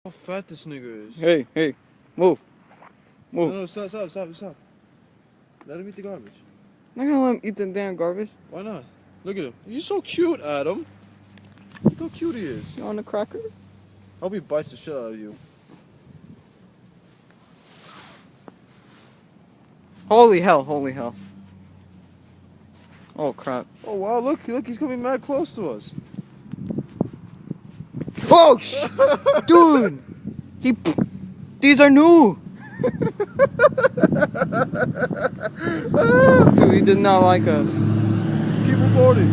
How fat this nigga is. Hey, move. No, stop. Let him eat the garbage. I'm not gonna let him eat the damn garbage. Why not? Look at him. He's so cute, Adam. Look how cute he is. You want a cracker? Hope he bites the shit out of you. Holy hell. Oh crap. Oh wow, look, he's coming mad close to us. Oh dude! These are new! Dude, he did not like us. Keep recording.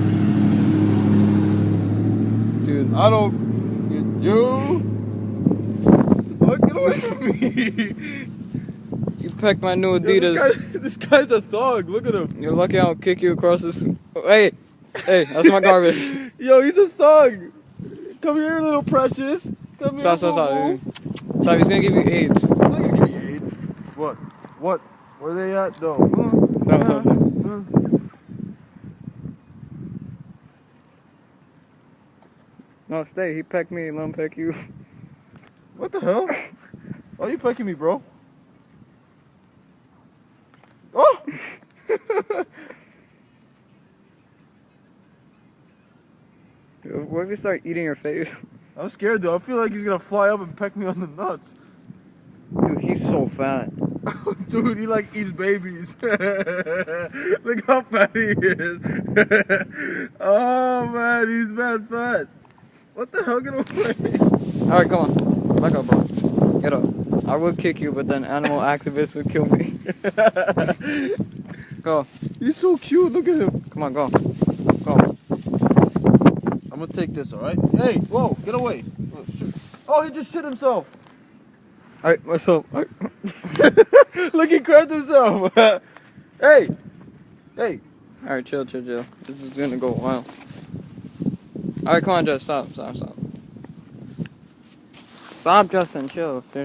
Dude. I don't get you. What the fuck? Get away from me. You pecked my new Yo, Adidas. this guy's a thug. Look at him. You're lucky I don't kick you across this. Hey, that's my garbage. Yo, he's a thug. Come here, little precious. Come here. Stop. Stop, he's gonna give you AIDS. I'm not gonna give you AIDS. What? Where are they at? No. Stop. No, stay. He pecked me. Let him peck you. What the hell? Oh, you pecking me, bro? Oh! What if you start eating your face? I'm scared, though. I feel like he's gonna fly up and peck me on the nuts. Dude, he's so fat. Dude, he like eats babies. Look how fat he is. Oh man, he's mad fat. What the hell? Get away. Alright, come on. Back up, bro. Get up. I would kick you, but then animal activists would kill me. Go. He's so cute. Look at him. Come on, go. I'm gonna take this, alright? Hey, whoa, get away. Oh, he just shit himself. Alright, what's up? All right. Look, he cracked himself. Hey. Alright, chill. This is gonna go a while. Alright, come on, Justin. Stop. Stop, Justin. Chill. Seriously.